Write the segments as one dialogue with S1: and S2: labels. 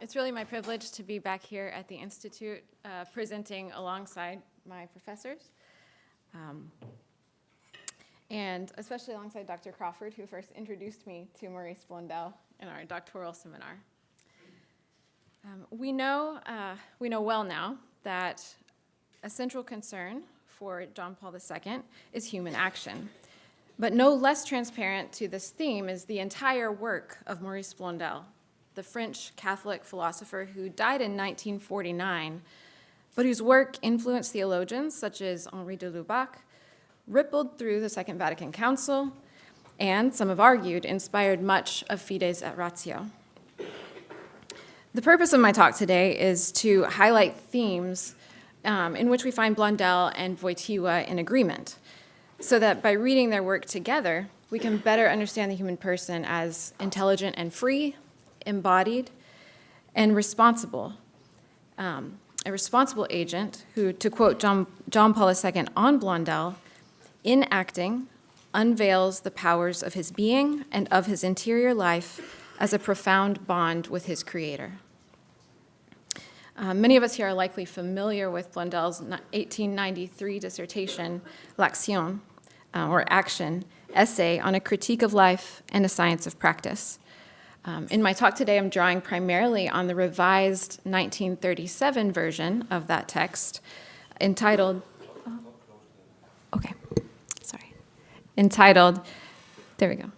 S1: It's really my privilege to be back here at the Institute presenting alongside my professors, and especially alongside Dr. Crawford, who first introduced me to Maurice Blondel in our doctoral seminar. We know well now that a central concern for John Paul II is human action. But no less transparent to this theme is the entire work of Maurice Blondel, the French Catholic philosopher who died in 1949, but whose work influenced theologians such as Henri de Lubac, rippled through the Second Vatican Council, and, some have argued, inspired much of Fides et Ratio. The purpose of my talk today is to highlight themes in which we find Blondel and Wojtyła in agreement, so that by reading their work together, we can better understand the human person as intelligent and free, embodied, and responsible. A responsible agent who, to quote John Paul II on Blondel, in acting, unveils the powers of his being and of his interior life as a profound bond with his creator. Many of us here are likely familiar with Blondel's 1893 dissertation, L'Action, or Action, essay on a critique of life and a science of practice. In my talk today, I'm drawing primarily on the revised 1937 version of that text, entitled, there we go,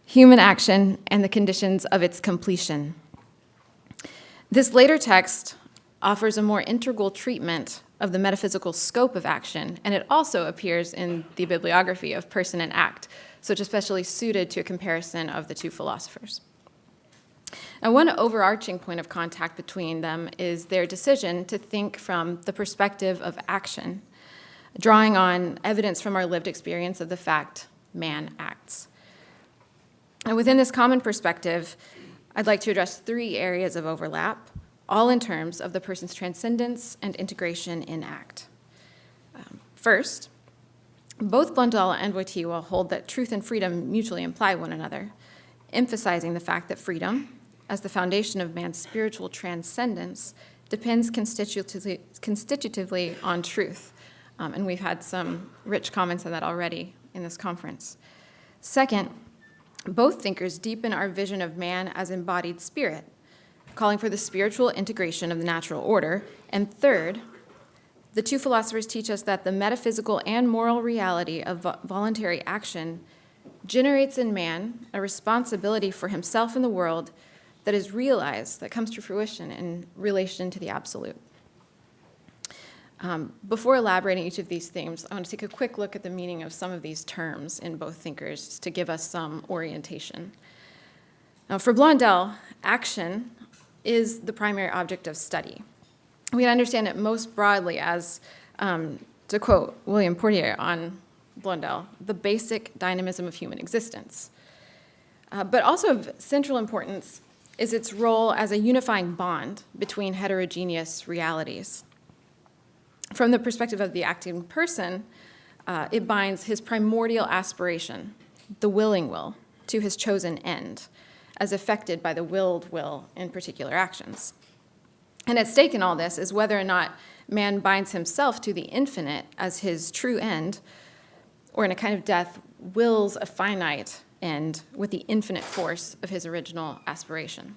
S1: Human Action and the Conditions of Its Completion. This later text offers a more integral treatment of the metaphysical scope of action, and it also appears in the bibliography of Person and Act, so it's especially suited to a comparison of the two philosophers. Now, one overarching point of contact between them is their decision to think from the perspective of action, drawing on evidence from our lived experience of the fact man acts. And within this common perspective, I'd like to address three areas of overlap, all in terms of the person's transcendence and integration in act. First, both Blondel and Wojtyła hold that truth and freedom mutually imply one another, emphasizing the fact that freedom, as the foundation of man's spiritual transcendence, depends constitutively on truth. And we've had some rich comments on that already in this conference. Second, both thinkers deepen our vision of man as embodied spirit, calling for the spiritual integration of the natural order. And third, the two philosophers teach us that the metaphysical and moral reality of voluntary action generates in man a responsibility for himself and the world that is realized, that comes to fruition in relation to the absolute. Before elaborating each of these themes, I want to take a quick look at the meaning of some of these terms in both thinkers to give us some orientation. Now, for Blondel, action is the primary object of study. We can understand it most broadly as, to quote William Portier on Blondel, the basic dynamism of human existence. But also of central importance is its role as a unifying bond between heterogeneous realities. From the perspective of the acting person, it binds his primordial aspiration, the willing will, to his chosen end, as affected by the willed will in particular actions. And at stake in all this is whether or not man binds himself to the infinite as his true end, or in a kind of death, wills a finite end with the infinite force of his original aspiration.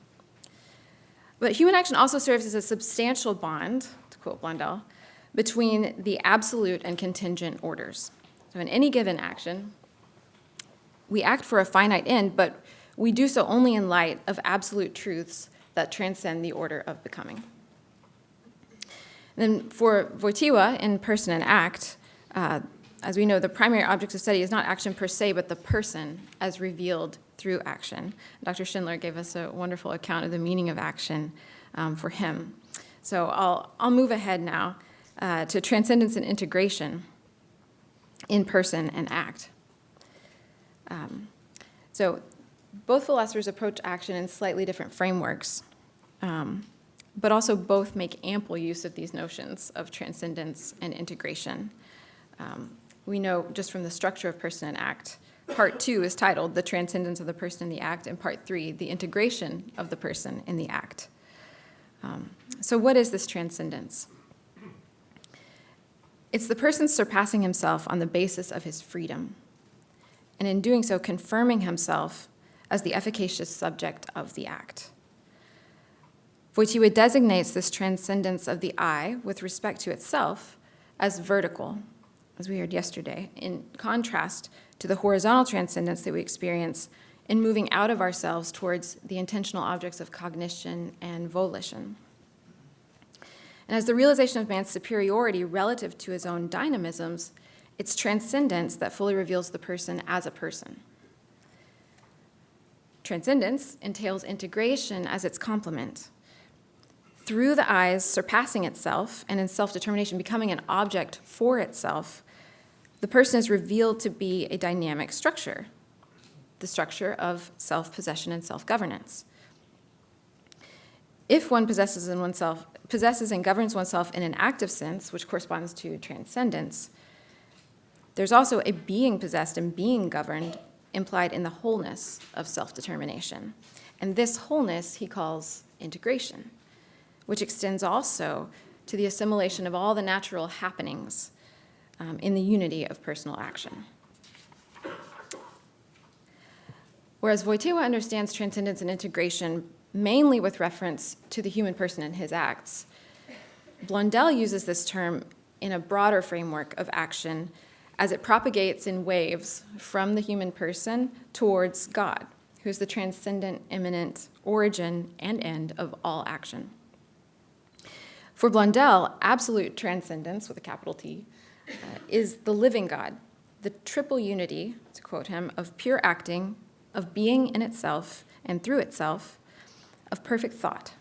S1: But human action also serves as a substantial bond, to quote Blondel, between the absolute and contingent orders. So in any given action, we act for a finite end, but we do so only in light of absolute truths that transcend the order of becoming. And then for Wojtyła, in Person and Act, as we know, the primary object of study is not action per se, but the person as revealed through action. Dr. Schindler gave us a wonderful account of the meaning of action for him. So I'll move ahead now to transcendence and integration in Person and Act. So both philosophers approach action in slightly different frameworks, but also both make ample use of these notions of transcendence and integration. We know just from the structure of Person and Act, Part 2 is titled The Transcendence of the Person in the Act, and Part 3, The Integration of the Person in the Act. So what is this transcendence? It's the person surpassing himself on the basis of his freedom, and in doing so, confirming himself as the efficacious subject of the act. Wojtyła designates this transcendence of the I with respect to itself as vertical, as we heard yesterday, in contrast to the horizontal transcendence that we experience in moving out of ourselves towards the intentional objects of cognition and volition. And as the realization of man's superiority relative to his own dynamisms, it's transcendence that fully reveals the person as a person. Transcendence entails integration as its complement. Through the I's surpassing itself and in self-determination becoming an object for itself, the person is revealed to be a dynamic structure, the structure of self-possession and self-governance. If one possesses and governs oneself in an active sense, which corresponds to transcendence, there's also a being possessed and being governed implied in the wholeness of self-determination. And this wholeness he calls integration, which extends also to the assimilation of all the natural happenings in the unity of personal action. Whereas Wojtyła understands transcendence and integration mainly with reference to the human person and his acts, Blondel uses this term in a broader framework of action as it propagates in waves from the human person towards God, who is the transcendent, immanent origin and end of all action. For Blondel, absolute transcendence, with a capital T, is the living God, the triple unity, to quote him, of pure acting, of being in itself and through itself, of perfect thought.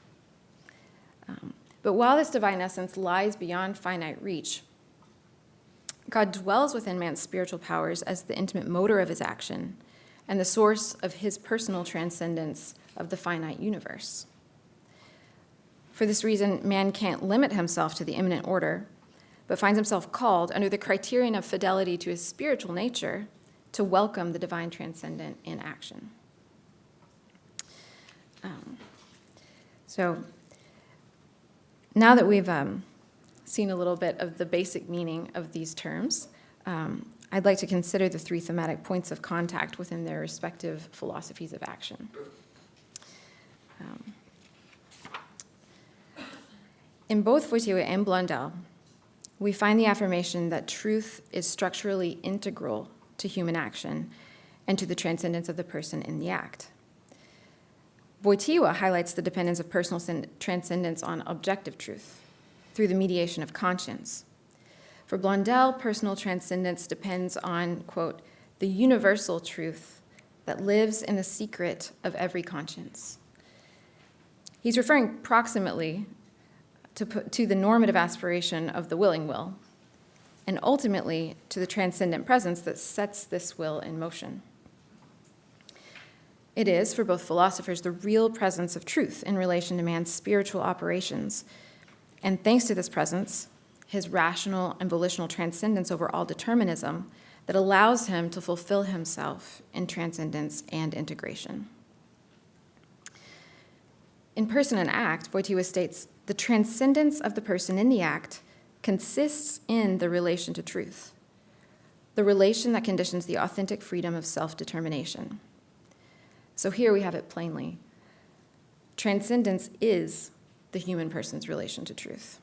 S1: But while this divine essence lies beyond finite reach, God dwells within man's spiritual powers as the intimate motor of his action and the source of his personal transcendence of the finite universe. For this reason, man can't limit himself to the immanent order, but finds himself called, under the criterion of fidelity to his spiritual nature, to welcome the divine transcendent in action. So now that we've seen a little bit of the basic meaning of these terms, I'd like to consider the three thematic points of contact within their respective philosophies of action. In both Wojtyła and Blondel, we find the affirmation that truth is structurally integral to human action and to the transcendence of the person in the act. Wojtyła highlights the dependence of personal transcendence on objective truth through the mediation of conscience. For Blondel, personal transcendence depends on, quote, the universal truth that lives in the secret of every conscience. He's referring proximately to the normative aspiration of the willing will, and ultimately to the transcendent presence that sets this will in motion. It is, for both philosophers, the real presence of truth in relation to man's spiritual operations, and thanks to this presence, his rational and volitional transcendence over all determinism that allows him to fulfill himself in transcendence and integration. In Person and Act, Wojtyła states, the transcendence of the person in the act consists in the relation to truth, the relation that conditions the authentic freedom of self-determination. So here we have it plainly. Transcendence is the human person's relation to truth.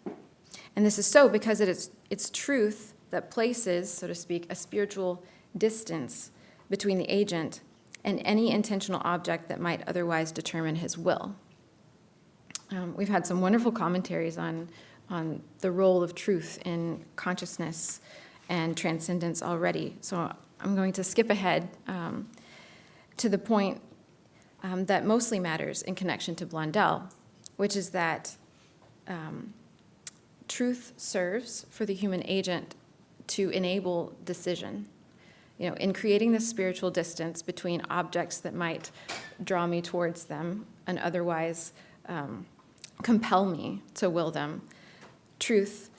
S1: And this is so because it's truth that places, so to speak, a spiritual distance between the agent and any intentional object that might otherwise determine his will. We've had some wonderful commentaries on the role of truth in consciousness and transcendence already. So I'm going to skip ahead to the point that mostly matters in connection to Blondel, which is that truth serves for the human agent to enable decision. You know, in creating this spiritual distance between objects that might draw me towards them and otherwise compel me to will them, truth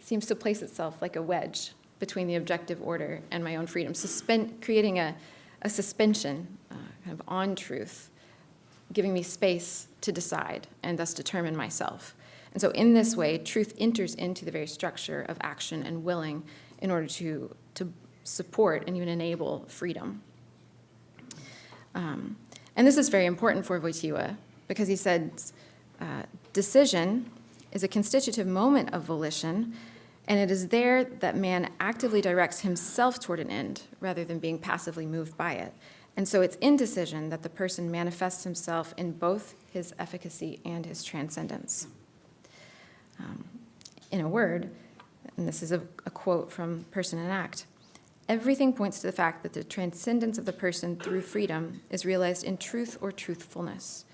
S1: seems to place itself like a wedge between the objective order and my own freedom, creating a suspension kind of on truth giving me space to decide and thus determine myself. And so in this way, truth enters into the very structure of action and willing in order to support and even enable freedom. And this is very important for Wojtyła because he said, decision is a constitutive moment of volition, and it is there that man actively directs himself toward an end rather than being passively moved by it. And so it's in decision that the person manifests himself in both his efficacy and his transcendence. In a word, and this is a quote from Person and Act, everything points to the fact that the transcendence of the person through freedom is realized in truth or truthfulness.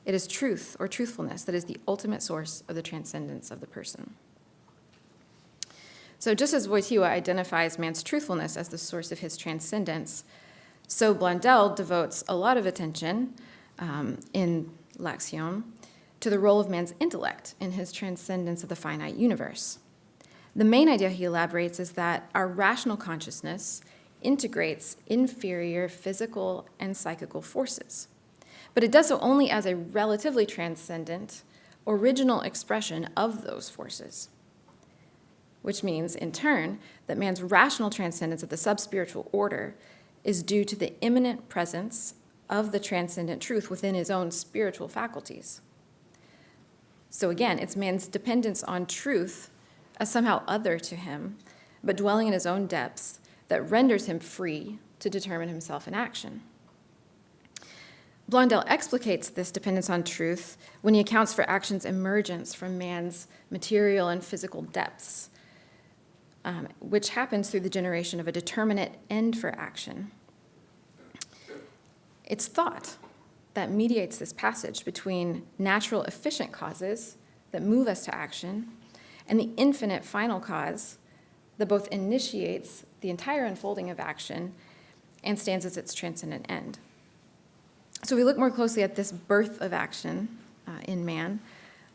S1: It is truth or truthfulness that is the ultimate source of the transcendence of the person. So just as Wojtyła identifies man's truthfulness as the source of his transcendence, so Blondel devotes a lot of attention in L'Action to the role of man's intellect in his transcendence of the finite universe. The main idea he elaborates is that our rational consciousness integrates inferior physical and psychical forces, but it does so only as a relatively transcendent, original expression of those forces, which means, in turn, that man's rational transcendence of the sub-spiritual order is due to the immanent presence of the transcendent truth within his own spiritual faculties. So again, it's man's dependence on truth as somehow other to him, but dwelling in his own depths, that renders him free to determine himself in action. Blondel explicates this dependence on truth when he accounts for action's emergence from man's material and physical depths, which happens through the generation of a determinate end for action. It's thought that mediates this passage between natural efficient causes that move us to action and the infinite final cause that both initiates the entire unfolding of action and stands as its transcendent end. So if we look more closely at this birth of action in man,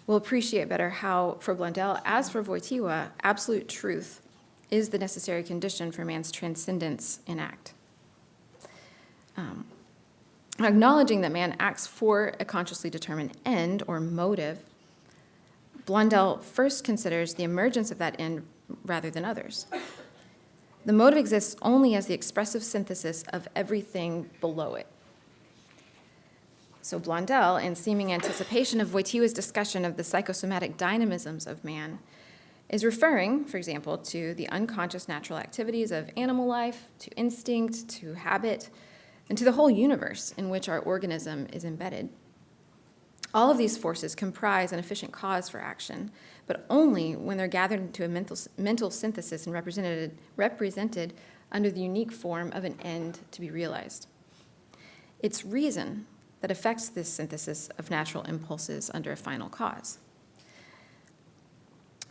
S1: we'll appreciate better how, for Blondel, as for Wojtyła, absolute truth is the necessary condition for man's transcendence in act. Acknowledging that man acts for a consciously determined end or motive, Blondel first considers the emergence of that end rather than others. The motive exists only as the expressive synthesis of everything below it. So Blondel, in seeming anticipation of Wojtyła's discussion of the psychosomatic dynamisms of man, is referring, for example, to the unconscious natural activities of animal life, to instinct, to habit, and to the whole universe in which our organism is embedded. All of these forces comprise an efficient cause for action, but only when they're gathered into a mental synthesis and represented under the unique form of an end to be realized. It's reason that affects this synthesis of natural impulses under a final cause.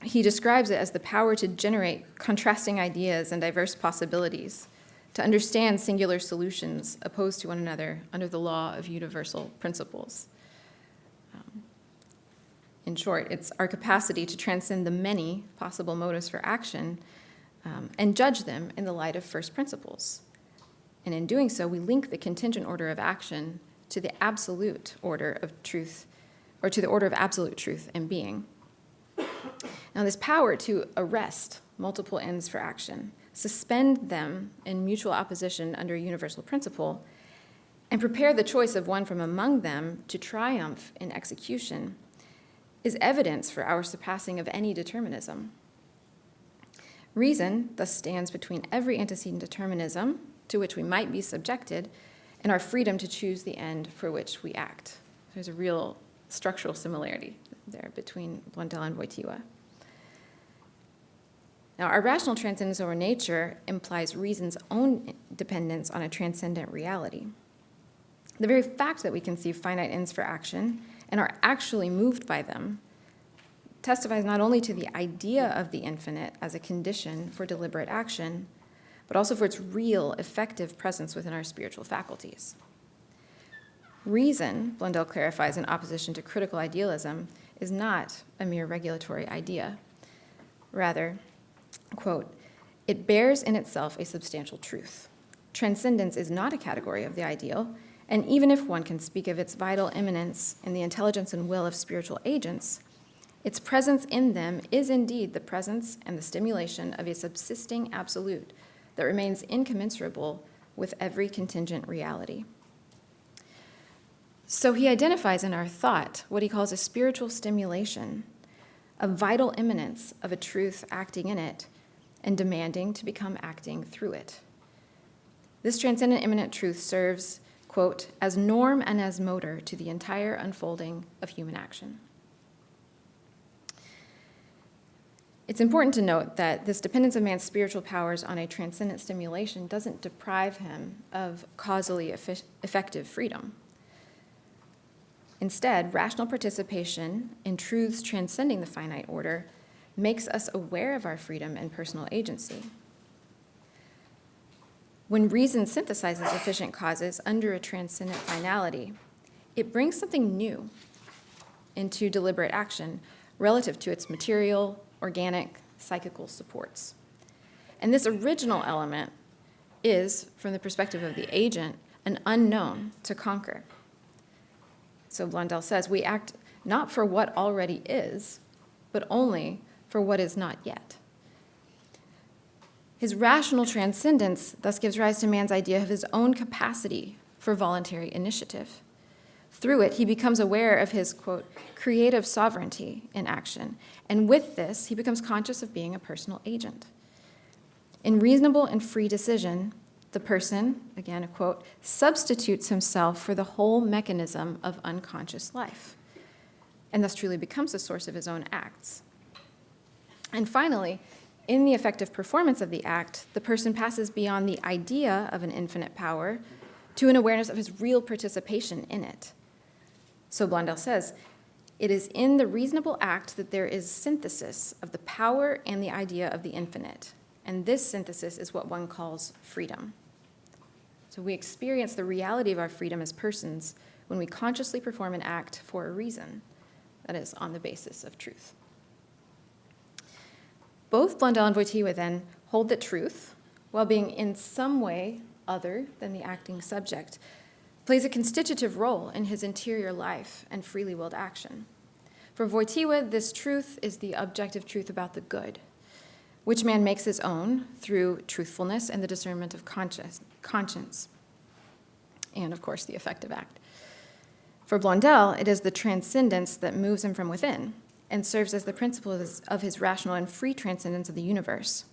S1: He describes it as the power to generate contrasting ideas and diverse possibilities, to understand singular solutions opposed to one another under the law of universal principles. In short, it's our capacity to transcend the many possible motives for action and judge them in the light of first principles. And in doing so, we link the contingent order of action to the absolute order of truth, or to the order of absolute truth and being. Now, this power to arrest multiple ends for action, suspend them in mutual opposition under a universal principle, and prepare the choice of one from among them to triumph in execution is evidence for our surpassing of any determinism. Reason thus stands between every antecedent determinism to which we might be subjected and our freedom to choose the end for which we act. There's a real structural similarity there between Blondel and Wojtyła. Now, our rational transcendence over nature implies reason's own dependence on a transcendent reality. The very fact that we conceive finite ends for action and are actually moved by them testifies not only to the idea of the infinite as a condition for deliberate action, but also for its real, effective presence within our spiritual faculties. Reason, Blondel clarifies in opposition to critical idealism, is not a mere regulatory idea. Rather, quote, it bears in itself a substantial truth. Transcendence is not a category of the ideal, And even if one can speak of its vital immanence in the intelligence and will of spiritual agents, its presence in them is indeed the presence and the stimulation of a subsisting absolute that remains incommensurable with every contingent reality. So he identifies in our thought what he calls a spiritual stimulation, a vital immanence of a truth acting in it and demanding to become acting through it. This transcendent immanent truth serves, quote, as norm and as motor to the entire unfolding of human action. It's important to note that this dependence of man's spiritual powers on a transcendent stimulation doesn't deprive him of causally effective freedom. Instead, rational participation in truths transcending the finite order makes us aware of our freedom and personal agency. When reason synthesizes efficient causes under a transcendent finality, it brings something new into deliberate action relative to its material, organic, psychical supports. And this original element is, from the perspective of the agent, an unknown to conquer. So Blondel says, we act not for what already is, but only for what is not yet. His rational transcendence thus gives rise to man's idea of his own capacity for voluntary initiative. Through it, he becomes aware of his, quote, creative sovereignty in action, and with this, he becomes conscious of being a personal agent. In reasonable and free decision, the person, again a quote, substitutes himself for the whole mechanism of unconscious life, and thus truly becomes the source of his own acts. And finally, in the effective performance of the act, the person passes beyond the idea of an infinite power to an awareness of his real participation in it. So Blondel says, it is in the reasonable act that there is synthesis of the power and the idea of the infinite, and this synthesis is what one calls freedom. So we experience the reality of our freedom as persons when we consciously perform an act for a reason, that is, on the basis of truth. Both Blondel and Wojtyła then hold that truth, while being in some way other than the acting subject, plays a constitutive role in his interior life and freely willed action. For Wojtyła, this truth is the objective truth about the good, which man makes his own through truthfulness and the discernment of conscience, and of course the effective act. For Blondel, it is the transcendence that moves him from within and serves as the principle of his rational and free transcendence of the universe.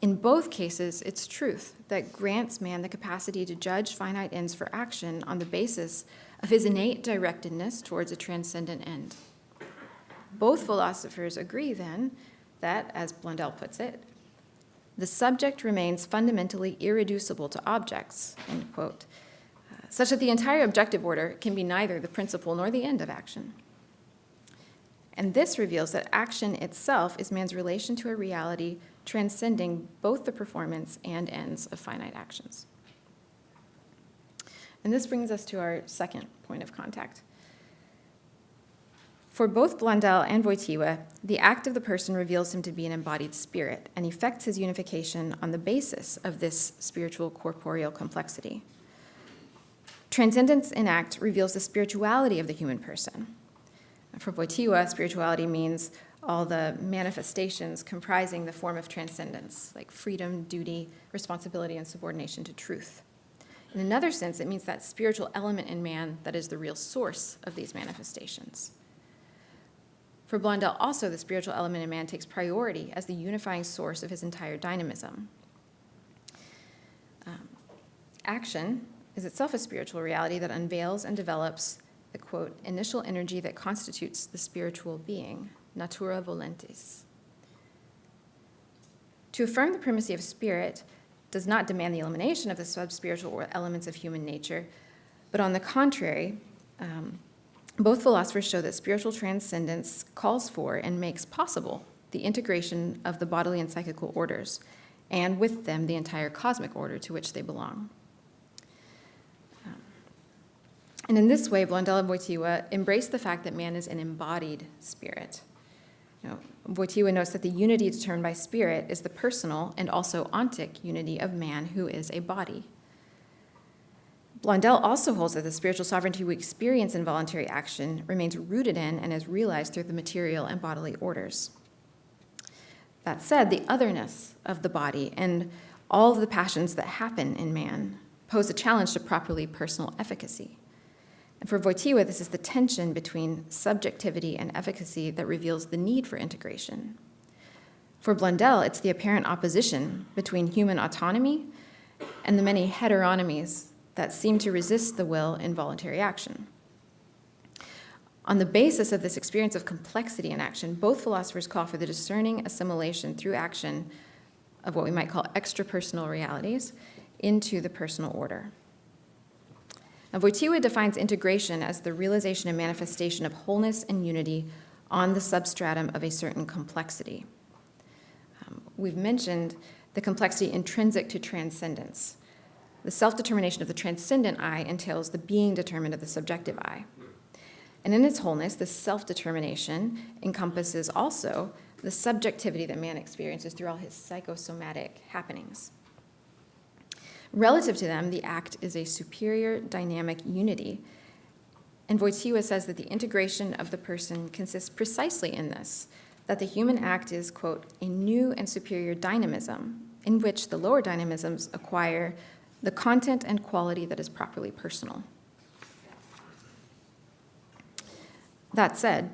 S1: In both cases, it's truth that grants man the capacity to judge finite ends for action on the basis of his innate directedness towards a transcendent end. Both philosophers agree, then, that, as Blondel puts it, the subject remains fundamentally irreducible to objects, end quote, such that the entire objective order can be neither the principle nor the end of action. And this reveals that action itself is man's relation to a reality transcending both the performance and ends of finite actions. And this brings us to our second point of contact. For both Blondel and Wojtyła, the act of the person reveals him to be an embodied spirit and effects his unification on the basis of this spiritual corporeal complexity. Transcendence in act reveals the spirituality of the human person. For Wojtyła, spirituality means all the manifestations comprising the form of transcendence, like freedom, duty, responsibility, and subordination to truth. In another sense, it means that spiritual element in man that is the real source of these manifestations. For Blondel, also, the spiritual element in man takes priority as the unifying source of his entire dynamism. Action is itself a spiritual reality that unveils and develops the, quote, initial energy that constitutes the spiritual being, natura volentis. To affirm the primacy of spirit does not demand the elimination of the sub-spiritual elements of human nature, but on the contrary, both philosophers show that spiritual transcendence calls for and makes possible the integration of the bodily and psychical orders, and with them the entire cosmic order to which they belong. And in this way, Blondel and Wojtyła embrace the fact that man is an embodied spirit. Wojtyła notes that the unity determined by spirit is the personal and also ontic unity of man who is a body. Blondel also holds that the spiritual sovereignty we experience in voluntary action remains rooted in and is realized through the material and bodily orders. That said, the otherness of the body and all of the passions that happen in man pose a challenge to properly personal efficacy. And for Wojtyła, this is the tension between subjectivity and efficacy that reveals the need for integration. For Blondel, it's the apparent opposition between human autonomy and the many heteronomies that seem to resist the will in voluntary action. On the basis of this experience of complexity in action, both philosophers call for the discerning assimilation through action of what we might call extrapersonal realities into the personal order. Now, Wojtyła defines integration as the realization and manifestation of wholeness and unity on the substratum of a certain complexity. We've mentioned the complexity intrinsic to transcendence. The self-determination of the transcendent I entails the being determined of the subjective I. And in its wholeness, this self-determination encompasses also the subjectivity that man experiences through all his psychosomatic happenings. Relative to them, the act is a superior dynamic unity. And Wojtyła says that the integration of the person consists precisely in this, that the human act is, quote, a new and superior dynamism in which the lower dynamisms acquire the content and quality that is properly personal. That said,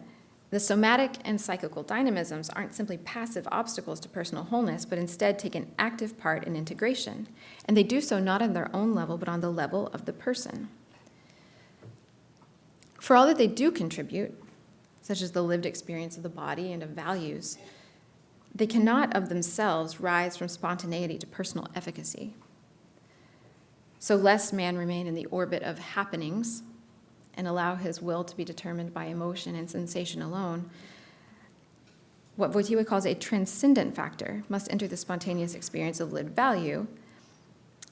S1: the somatic and psychical dynamisms aren't simply passive obstacles to personal wholeness, but instead take an active part in integration. And they do so not on their own level, but on the level of the person. For all that they do contribute, such as the lived experience of the body and of values, they cannot of themselves rise from spontaneity to personal efficacy. So lest man remain in the orbit of happenings and allow his will to be determined by emotion and sensation alone, what Wojtyła calls a transcendent factor must enter the spontaneous experience of lived value,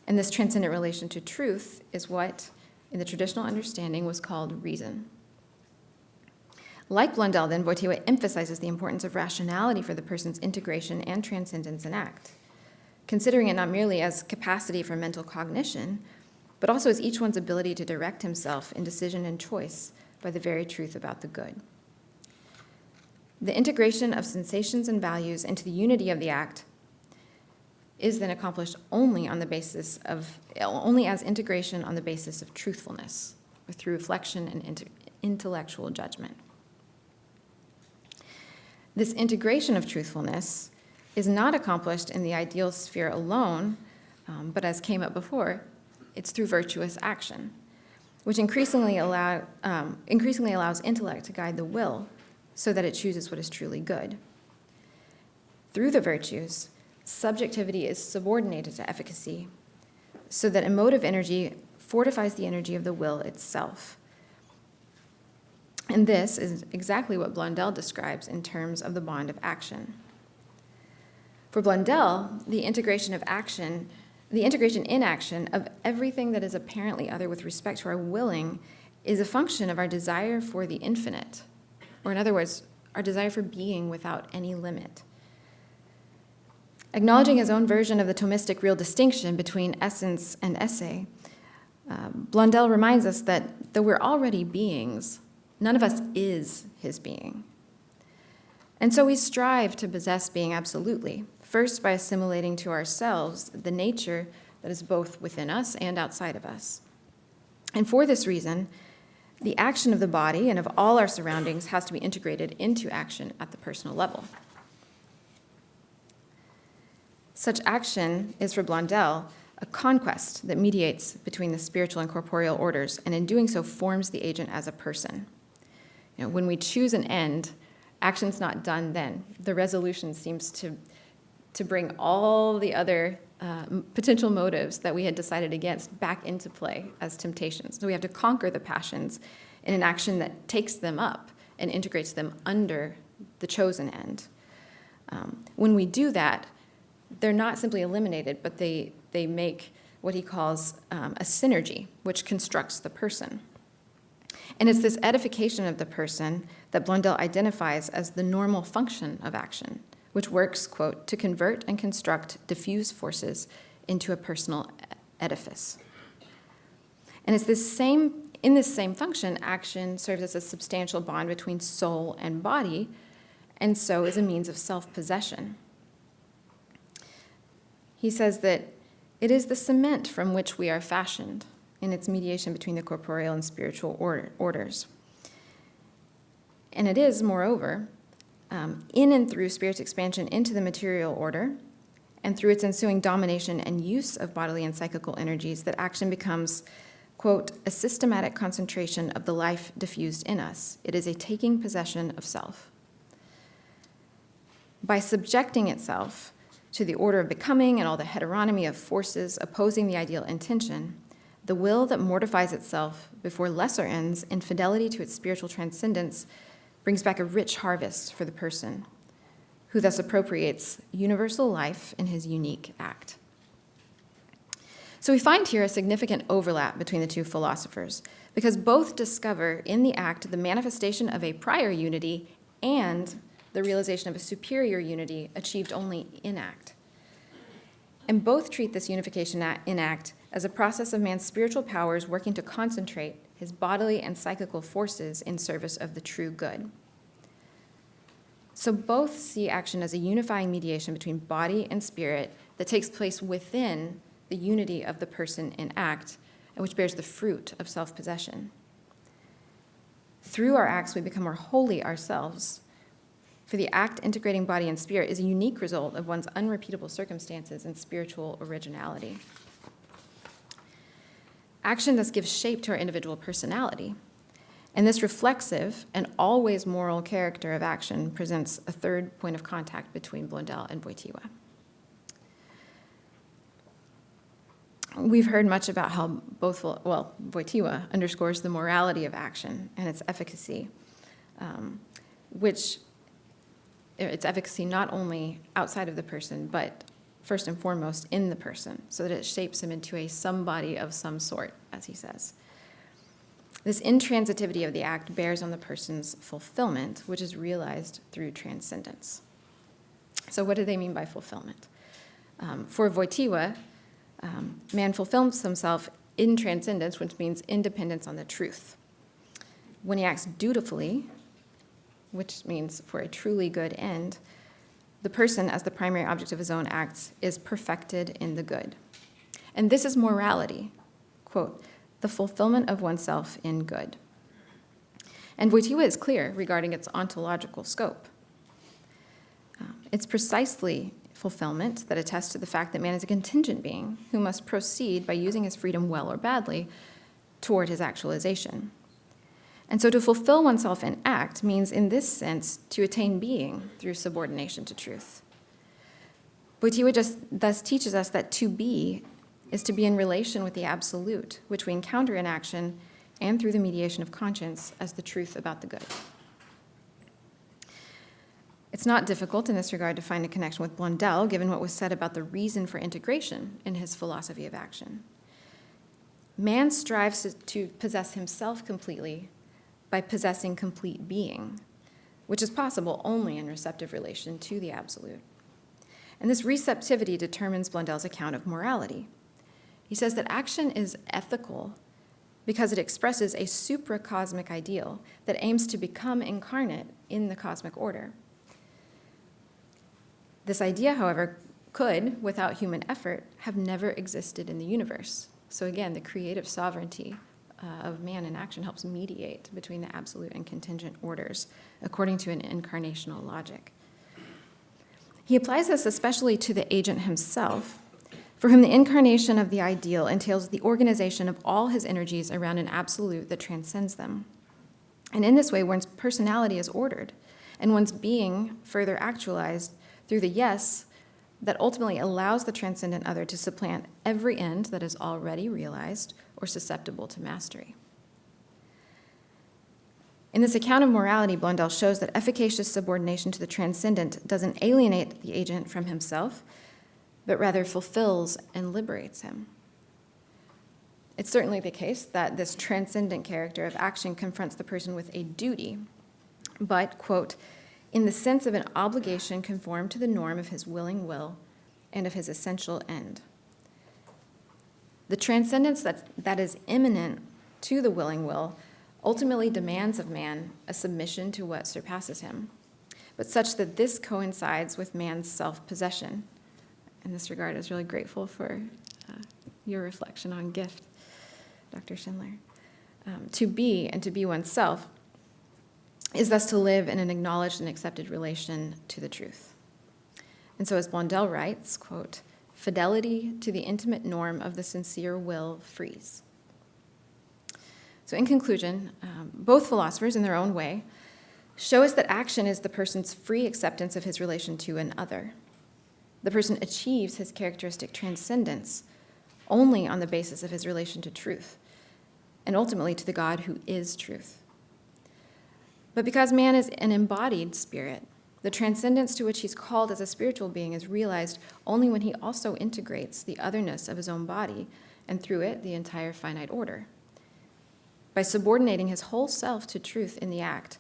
S1: and this transcendent relation to truth is what, in the traditional understanding, was called reason. Like Blondel, then, Wojtyła emphasizes the importance of rationality for the person's integration and transcendence in act, considering it not merely as capacity for mental cognition, but also as each one's ability to direct himself in decision and choice by the very truth about the good. The integration of sensations and values into the unity of the act is then accomplished only as integration on the basis of truthfulness, or through reflection and intellectual judgment. This integration of truthfulness is not accomplished in the ideal sphere alone, but as came up before, it's through virtuous action, which increasingly allows intellect to guide the will so that it chooses what is truly good. Through the virtues, subjectivity is subordinated to efficacy, so that emotive energy fortifies the energy of the will itself. And this is exactly what Blondel describes in terms of the bond of action. For Blondel, the integration in action of everything that is apparently other with respect to our willing is a function of our desire for the infinite, or in other words, our desire for being without any limit. Acknowledging his own version of the Thomistic real distinction between essence and esse, Blondel reminds us that though we're already beings, none of us is his being. And so we strive to possess being absolutely, first by assimilating to ourselves the nature that is both within us and outside of us. And for this reason, the action of the body and of all our surroundings has to be integrated into action at the personal level. Such action is for Blondel a conquest that mediates between the spiritual and corporeal orders, and in doing so forms the agent as a person. When we choose an end, action's not done then. The resolution seems to bring all the other potential motives that we had decided against back into play as temptations. So we have to conquer the passions in an action that takes them up and integrates them under the chosen end. When we do that, they're not simply eliminated, but they make what he calls a synergy, which constructs the person. And it's this edification of the person that Blondel identifies as the normal function of action, which works, quote, to convert and construct diffuse forces into a personal edifice. And it's in this same function, action serves as a substantial bond between soul and body, and so is a means of self-possession. He says that it is the cement from which we are fashioned in its mediation between the corporeal and spiritual orders. And it is, moreover, in and through spirit's expansion into the material order, and through its ensuing domination and use of bodily and psychical energies, that action becomes, quote, a systematic concentration of the life diffused in us. It is a taking possession of self. By subjecting itself to the order of becoming and all the heteronomy of forces opposing the ideal intention, the will that mortifies itself before lesser ends in fidelity to its spiritual transcendence brings back a rich harvest for the person, who thus appropriates universal life in his unique act. So we find here a significant overlap between the two philosophers, because both discover in the act the manifestation of a prior unity and the realization of a superior unity achieved only in act. And both treat this unification in act as a process of man's spiritual powers working to concentrate his bodily and psychical forces in service of the true good. So both see action as a unifying mediation between body and spirit that takes place within the unity of the person in act, and which bears the fruit of self-possession. Through our acts, we become more wholly ourselves, for the act integrating body and spirit is a unique result of one's unrepeatable circumstances and spiritual originality. Action thus gives shape to our individual personality, and this reflexive and always moral character of action presents a third point of contact between Blondel and Wojtyła. We've heard much about how Wojtyła underscores the morality of action and its efficacy, its efficacy not only outside of the person, but first and foremost in the person, so that it shapes him into a somebody of some sort, as he says. This intransitivity of the act bears on the person's fulfillment, which is realized through transcendence. So what do they mean by fulfillment? For Wojtyła, man fulfills himself in transcendence, which means independence on the truth. When he acts dutifully, which means for a truly good end, the person, as the primary object of his own acts, is perfected in the good. And this is morality, quote, the fulfillment of oneself in good. And Wojtyła is clear regarding its ontological scope. It's precisely fulfillment that attests to the fact that man is a contingent being who must proceed by using his freedom well or badly toward his actualization. And so to fulfill oneself in act means, in this sense, to attain being through subordination to truth. Wojtyła thus teaches us that to be is to be in relation with the absolute, which we encounter in action and through the mediation of conscience as the truth about the good. It's not difficult in this regard to find a connection with Blondel, given what was said about the reason for integration in his philosophy of action. Man strives to possess himself completely by possessing complete being, which is possible only in receptive relation to the absolute. And this receptivity determines Blondel's account of morality. He says that action is ethical because it expresses a supracosmic ideal that aims to become incarnate in the cosmic order. This idea, however, could, without human effort, have never existed in the universe. So again, the creative sovereignty of man in action helps mediate between the absolute and contingent orders, according to an incarnational logic. He applies this especially to the agent himself, for whom the incarnation of the ideal entails the organization of all his energies around an absolute that transcends them. And in this way, one's personality is ordered, and one's being further actualized through the yes that ultimately allows the transcendent other to supplant every end that is already realized or susceptible to mastery. In this account of morality, Blondel shows that efficacious subordination to the transcendent doesn't alienate the agent from himself, but rather fulfills and liberates him. It's certainly the case that this transcendent character of action confronts the person with a duty, but, quote, in the sense of an obligation conformed to the norm of his willing will and of his essential end. The transcendence that is immanent to the willing will ultimately demands of man a submission to what surpasses him, but such that this coincides with man's self-possession. In this regard, I was really grateful for your reflection on gift, Dr. Schindler. To be and to be oneself is thus to live in an acknowledged and accepted relation to the truth. And so as Blondel writes, quote, "Fidelity to the intimate norm of the sincere will frees." So in conclusion, both philosophers in their own way show us that action is the person's free acceptance of his relation to an other. The person achieves his characteristic transcendence only on the basis of his relation to truth, and ultimately to the God who is truth. But because man is an embodied spirit, the transcendence to which he's called as a spiritual being is realized only when he also integrates the otherness of his own body, and through it, the entire finite order. By subordinating his whole self to truth in the act,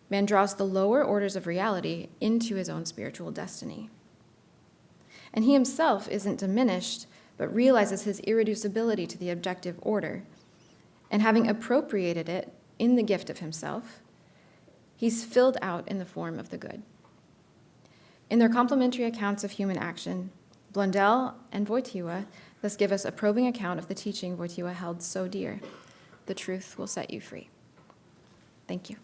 S1: man draws the lower orders of reality into his own spiritual destiny. And he himself isn't diminished, but realizes his irreducibility to the objective order. And having appropriated it in the gift of himself, he's filled out in the form of the good. In their complementary accounts of human action, Blondel and Wojtyła thus give us a probing account of the teaching Wojtyła held so dear: the truth will set you free. Thank you.